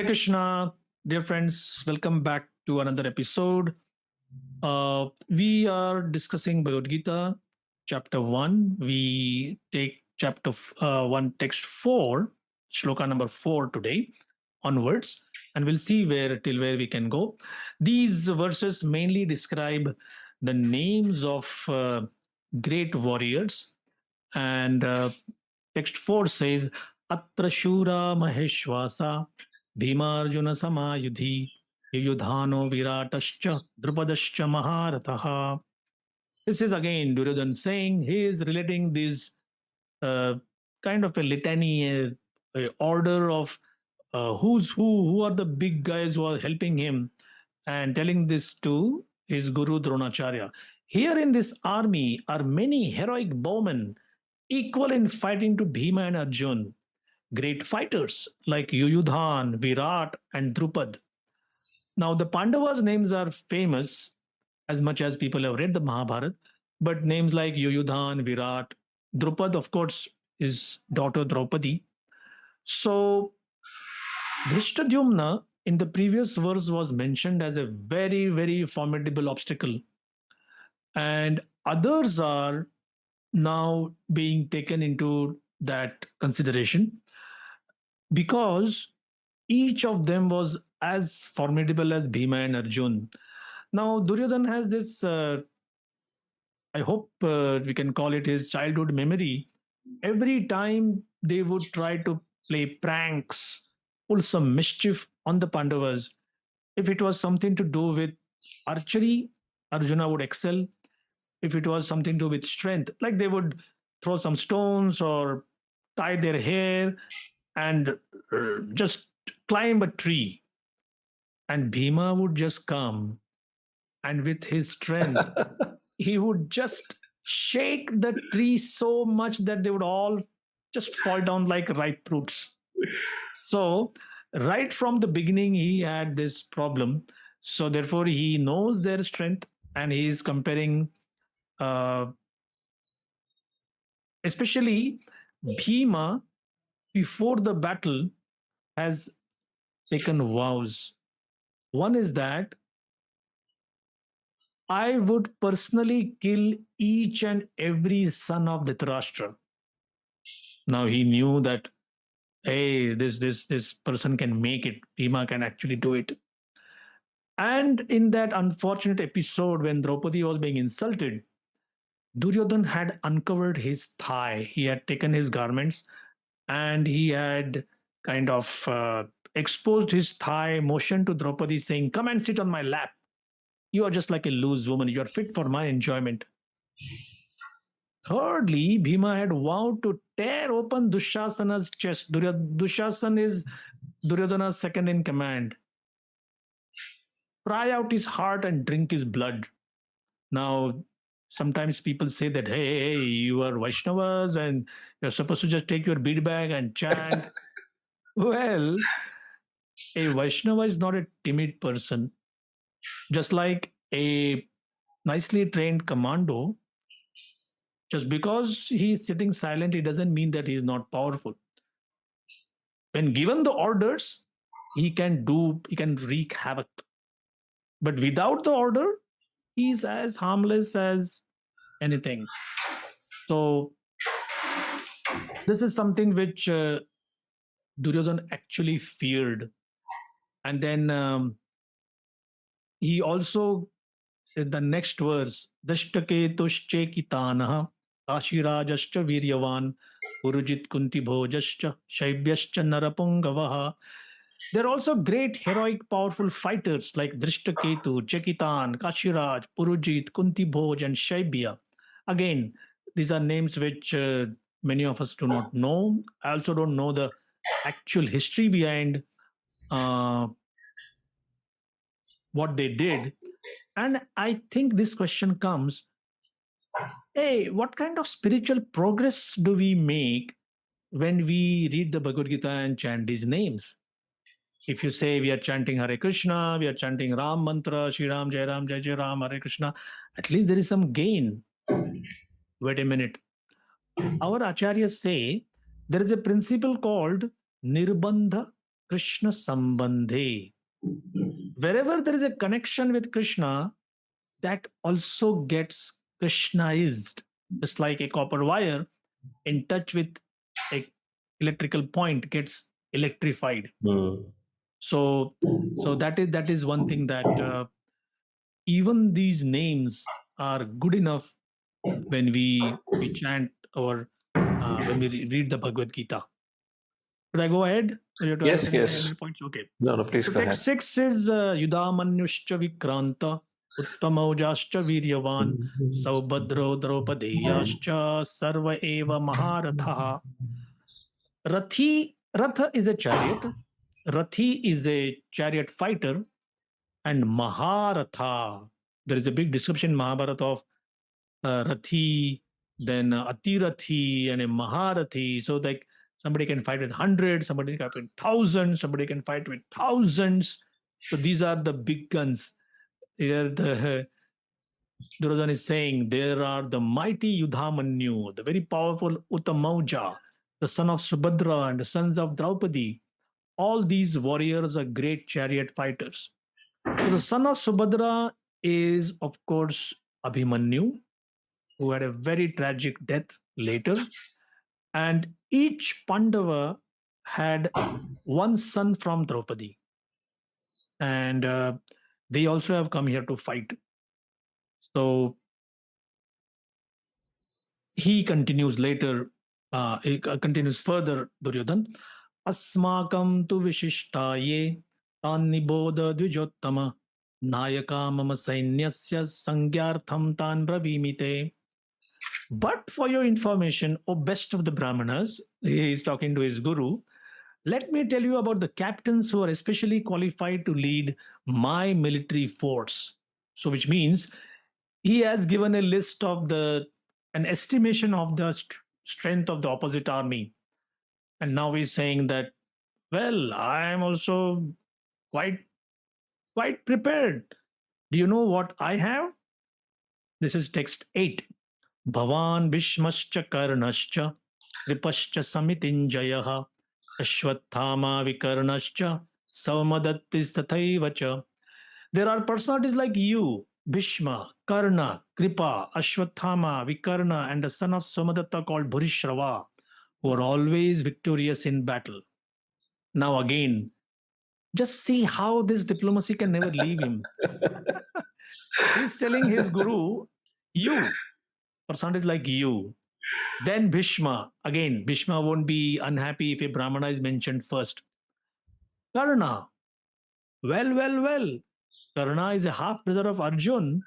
Krishna, dear friends, welcome back to another episode. We are discussing Bhagavad Gita, chapter 1. We take chapter 1, text 4, shloka number 4 today onwards, and we'll see where we can go. These verses mainly describe the names of great warriors, and text 4 says, Atra Shura Maheshwasa Bhimarjuna Samayudhi Yuyudhano Viratascha Drupadascha Maharataha. This is again Duryodhan saying he is relating this uh, kind of a litany, a order of who's who are the big guys who are helping him, and telling this to his guru Dronacharya. Here in this army are many heroic bowmen equal in fighting to Bhima and Arjun, great fighters like Yuyudhan, Virat, and Drupad. Now, the Pandavas' names are famous as much as people have read the Mahabharata, but names like Yuyudhan, Virat, Drupad, of course, his daughter Draupadi. So, Drishtadyumna in the previous verse was mentioned as a very, very formidable obstacle, and others are now being taken into that consideration because each of them was as formidable as Bhima and Arjun. Now, Duryodhan has this, I hope we can call it his childhood memory. Every time they would try to play pranks, pull some mischief on the Pandavas, if it was something to do with archery, Arjuna would excel. If it was something to do with strength, like they would throw some stones or tie their hair and just climb a tree, and Bhima would just come, and with his strength he would just shake the tree so much that they would all just fall down like ripe fruits. So right from the beginning he had this problem, so therefore he knows their strength, and he is comparing uh, especially Bhima before the battle has taken vows. One is that I would personally kill each and every son of Dhritarashtra. Now he knew that, hey, this person can make it. Bhima can actually do it. And in that unfortunate episode when Draupadi was being insulted, Duryodhan had uncovered his thigh. He had taken his garments and he had kind of exposed his thigh, motioned to Draupadi, saying, "Come and sit on my lap. You are just like a loose woman. You are fit for my enjoyment." Thirdly, Bhima had vowed to tear open Dushasana's chest. Dushasan is Duryodhana's second in command. Pry out his heart and drink his blood. Now, sometimes people say that, hey, you are Vaishnavas and you're supposed to just take your bead bag and chant. Well, a Vaishnava is not a timid person. Just like a nicely trained commando, just because he's sitting silent, it doesn't mean that he's not powerful. When given the orders, he can wreak havoc. But without the order, he's as harmless as anything. So this is something which Duryodhan actually feared. And then he also, in the next verse, Dashtaketushchekitanaha Kashirajascha Viryavan Purujit Kunti Bhojascha Shaibyascha Narapungavaha. There are also great, heroic, powerful fighters like Drishtaketu, Chekitan, Kashiraj, Purujit, Kunti Bhoj, and Shaibya. Again, these are names which many of us do not know. I also don't know the actual history behind what they did. And I think this question comes, hey, what kind of spiritual progress do we make when we read the Bhagavad Gita and chant these names? If you say we are chanting Hare Krishna, we are chanting Ram Mantra, Shri Ram, Jai Jai Ram, Hare Krishna, at least there is some gain. Wait a minute. Our acharyas say there is a principle called Nirbandha Krishna Sambandhe. Wherever there is a connection with Krishna, that also gets Krishnaized. Just like a copper wire in touch with a electrical point gets electrified. So that is one thing that even these names are good enough when we chant or when we read the Bhagavad Gita. Should I go ahead? Or you have to add Yes, any yes. points? Okay. No, please So go text ahead. 6 is Yudamanyuscha Vikranta Uttamaujascha Viryavan Saubhadro Draupadeyascha Sarva Eva Maharatha. Ratha is a chariot. Rathi is a chariot fighter. And Maharatha, there is a big description in Mahabharata of Rathi, then Atirathi, and a Maharathi. So, like, somebody can fight with hundreds, somebody can fight with thousands, somebody can fight with thousands. So, these are the big guns. Here, the Duryodhana is saying there are the mighty Yudhamanyu, the very powerful Uttamauja, the son of Subhadra, and the sons of Draupadi. All these warriors are great chariot fighters. So the son of Subhadra is, of course, Abhimanyu, who had a very tragic death later. And each Pandava had one son from Draupadi. And they also have come here to fight. So he continues later, he continues further, Duryodhan. Asmakam tu vishishtaye tan niboda dvijottama nayaka mama sainyasya sangyartham tan bravimite. But for your information, O best of the Brahmanas, he is talking to his guru, let me tell you about the captains who are especially qualified to lead my military force. So, which means he has given a list of an estimation of the strength of the opposite army. And now he's saying that, well, I am also quite quite prepared. Do you know what I have? This is text 8. Bhavan Bhishmascha Karnascha Kripascha Samitinjayah Ashwathama Vikarnascha Saumadattis Tathaivacha. There are personalities like you, Bhishma, Karna, Kripa, Ashwathama, Vikarna, and the son of Somadatta called Bhurishrava, who are always victorious in battle. Now, again, just see how this diplomacy can never leave him. He's telling his guru, you, personalities like you. Then Bhishma, again, Bhishma won't be unhappy if a Brahmana is mentioned first. Karna, well. Karna is a half brother of Arjun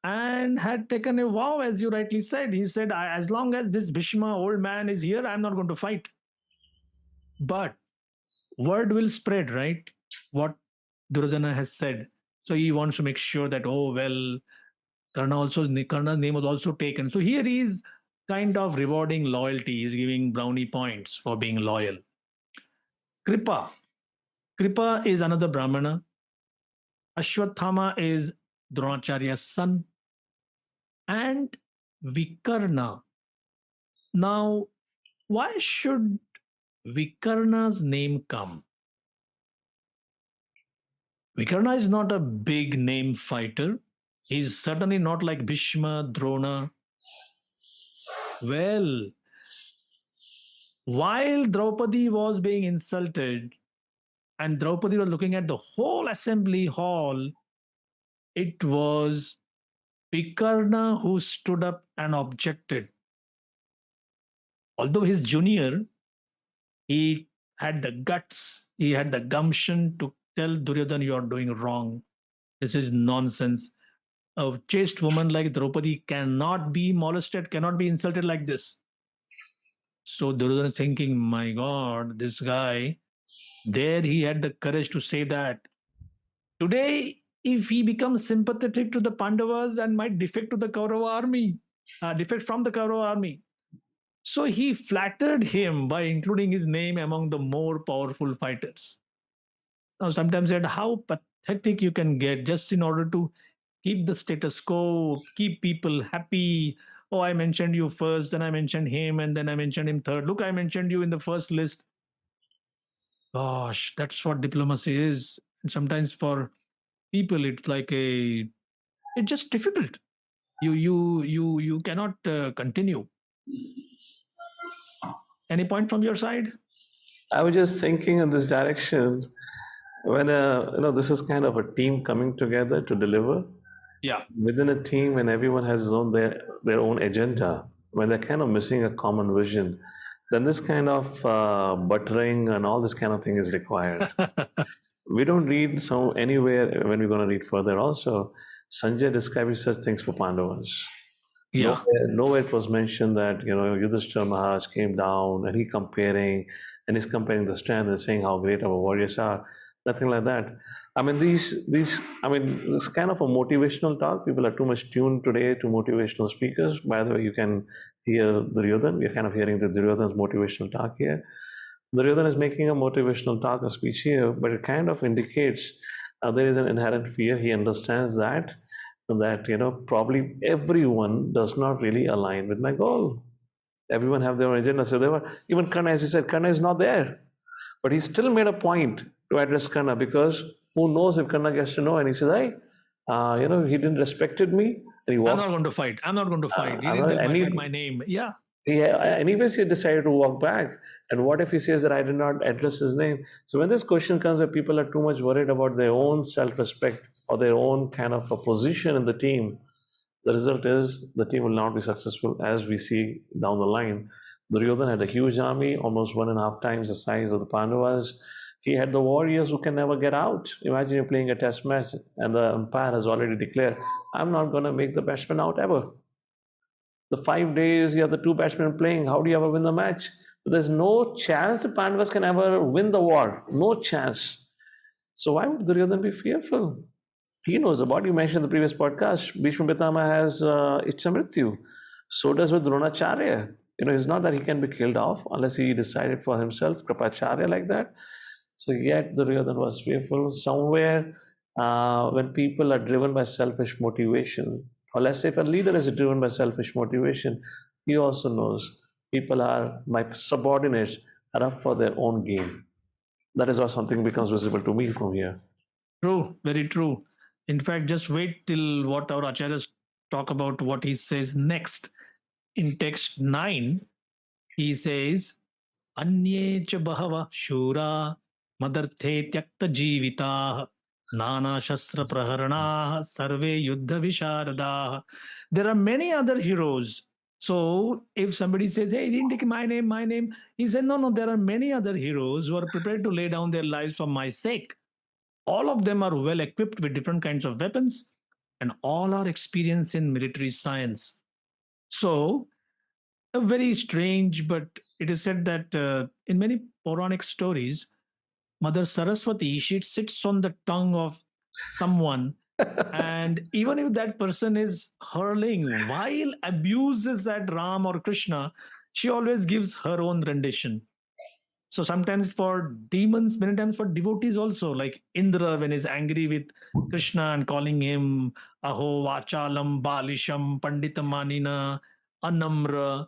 and had taken a vow, as you rightly said. He said, as long as this Bhishma old man is here, I'm not going to fight. But word will spread, right? What Duryodhana has said. So he wants to make sure that, oh, well, Karna's name was also taken. So here he is kind of rewarding loyalty. He's giving brownie points for being loyal. Kripa. Kripa is another Brahmana. Ashwathama is Dronacharya's son. And Vikarna. Now, why should Vikarna's name come? Vikarna is not a big name fighter. He's certainly not like Bhishma, Drona. Well, while Draupadi was being insulted and Draupadi was looking at the whole assembly hall, it was Vikarna who stood up and objected. Although he's junior, he had the guts, he had the gumption to tell Duryodhana, you are doing wrong. This is nonsense. A chaste woman like Draupadi cannot be molested, cannot be insulted like this. So Duryodhana is thinking, my God, this guy, there he had the courage to say that. Today, if he becomes sympathetic to the Pandavas and might defect to the Kaurava army, defect from the Kaurava army. So he flattered him by including his name among the more powerful fighters. Now, sometimes said how pathetic you can get just in order to keep the status quo, keep people happy. Oh, I mentioned you first, then I mentioned him, and then I mentioned him third. Look, I mentioned you in the first list. Gosh, that's what diplomacy is. And sometimes for people, it's like it's just difficult. You cannot continue. Any point from your side? I was just thinking in this direction when this is kind of a team coming together to deliver. Yeah. Within a team, when everyone has their own agenda, when they're kind of missing a common vision, then this kind of buttering and all this kind of thing is required. We don't read so anywhere when we're going to read further. Also, Sanjay describing such things for Pandavas. Yeah. Nowhere it was mentioned that Yudhishthira Maharaj came down and he's comparing the strength and saying how great our warriors are. Nothing like that. I mean these I mean this kind of a motivational talk. People are too much tuned today to motivational speakers. By the way, you can hear Duryodhan. We're kind of hearing the Duryodhan's motivational talk here. Duryodhan is making a motivational talk, a speech here, but it kind of indicates there is an inherent fear. He understands that probably everyone does not really align with my goal. Everyone have their own agenda. So there were even Karna, as you said, Karna is not there, but he still made a point to address Karna because who knows if Karna gets to know, and he says, "Hey, he didn't respected me, and he I'm walks." not going to fight. I'm not going to fight. He didn't tell my back my name. Yeah. Yeah, anyways, he decided to walk back. And what if he says that I did not address his name? So when this question comes where people are too much worried about their own self-respect or their own kind of a position in the team, the result is the team will not be successful, as we see down the line. Duryodhan had a huge army, almost 1.5 times the size of the Pandavas. He had the warriors who can never get out. Imagine you're playing a test match and the umpire has already declared, I'm not going to make the batsman out ever. The 5 days you have the two batsmen playing, how do you ever win the match? There's no chance the Pandavas can ever win the war. No chance. So why would Duryodhan be fearful? He knows about, you mentioned in the previous podcast, Bhishma Pitama has Ichcha Mrityu. So does with Dronacharya. It's not that he can be killed off unless he decided for himself, Kripacharya like that. So yet Duryodhan was fearful. Somewhere when people are driven by selfish motivation, or let's say if a leader is driven by selfish motivation, he also knows people are, my subordinates are up for their own gain. That is how something becomes visible to me from here. True. Very true. In fact, just wait till what our acharyas talk about what he says next. In text 9, he says, Anye cha bahava shura madarte tyakta jivita nana shastra praharana sarve yuddha visharada. There are many other heroes. So if somebody says, hey, he didn't take my name, he said, no, there are many other heroes who are prepared to lay down their lives for my sake. All of them are well equipped with different kinds of weapons and all are experienced in military science. So very strange, but it is said that in many Puranic stories, Mother Saraswati, she sits on the tongue of someone, and even if that person is hurling vile abuses at Ram or Krishna, she always gives her own rendition. So sometimes for demons, many times for devotees also, like Indra when he's angry with Krishna and calling him Aho, Vachalam, Balisham, Panditamanina, Anamra.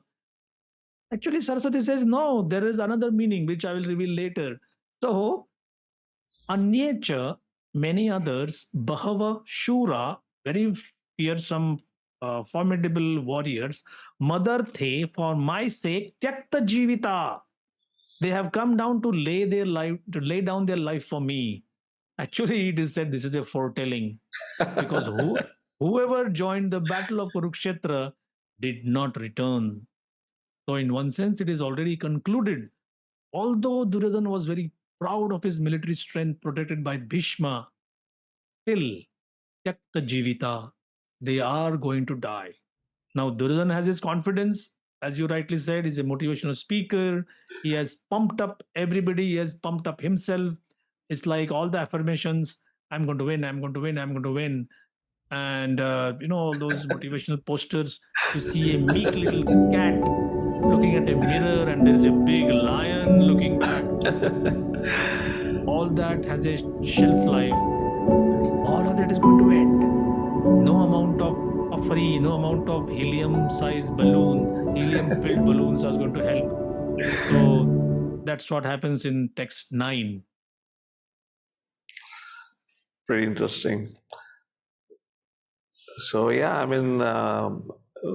Actually, Saraswati says, no, there is another meaning which I will reveal later. So, Anyecha, many others, Bahava, Shura, very fearsome, formidable warriors, Madarthe, for my sake, Tyakta Jivita. They have come down to lay down their life for me. Actually, it is said this is a foretelling because whoever joined the battle of Kurukshetra did not return. So, in one sense, it is already concluded. Although Duryodhana was very proud of his military strength protected by Bhishma, still, Tyakta Jivita, they are going to die. Now, Duryodhana has his confidence. As you rightly said, he's a motivational speaker. He has pumped up everybody, he has pumped up himself. It's like all the affirmations, I'm going to win, I'm going to win, I'm going to win. And, all those motivational posters, you see a meek little cat looking at a mirror and there is a big lion looking back. All that has a shelf life. All of that is going to end. No amount of puffery, no amount of helium sized balloon, helium filled balloons are going to help. So that's what happens in text 9. Pretty interesting. So yeah, I mean,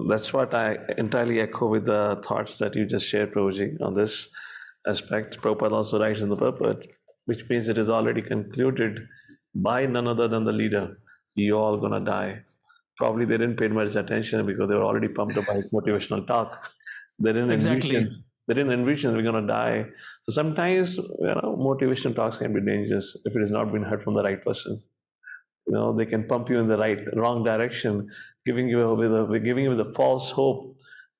that's what I entirely echo with the thoughts that you just shared, Prabhuji, on this aspect. Prabhupada also writes in the purport, which means it is already concluded by none other than the leader. You all gonna die. Probably they didn't pay much attention because they were already pumped up by his motivational talk. They didn't Exactly. envision. They didn't envision we're gonna die. So sometimes, motivation talks can be dangerous if it has not been heard from the right person. They can pump you in the wrong direction, giving you the false hope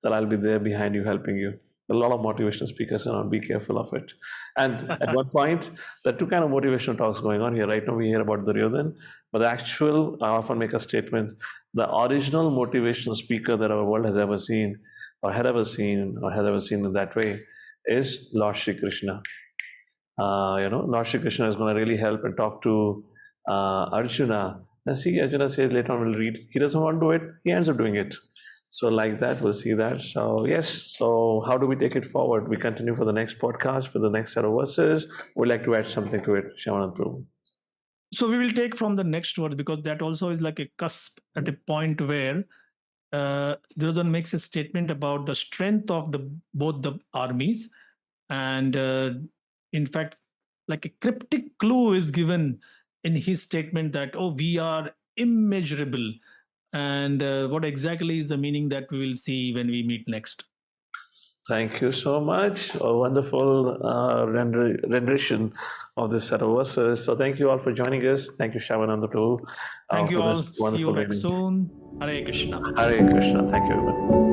that I'll be there behind you, helping you. A lot of motivational speakers around. Be careful of it. And at one point, there are two kind of motivational talks going on here. Right now, we hear about Duryodhan, but the actual, I often make a statement: the original motivational speaker that our world has ever seen, or had ever seen, or has ever seen in that way, is Lord Shri Krishna. Lord Shri Krishna is going to really help and talk to Arjuna. And see, Arjuna says later on, we'll read, he doesn't want to do it, he ends up doing it. So, like that, we'll see that. So, yes. So, how do we take it forward? We continue for the next podcast, for the next set of verses. We'd like to add something to it, Shyamananda Prabhu. So we will take from the next verse, because that also is like a cusp at a point where Duryodhan makes a statement about the strength of both the armies, and in fact, like a cryptic clue is given in his statement that, oh, we are immeasurable, and what exactly is the meaning, that we will see when we meet next. Thank you so much. A wonderful rendition of this set of verses. So thank you all for joining us. Thank you, Shyamananda Prabhu. Thank you for all. this See you wonderful back reading. soon. Hare Krishna. Hare Krishna. Thank you, everyone.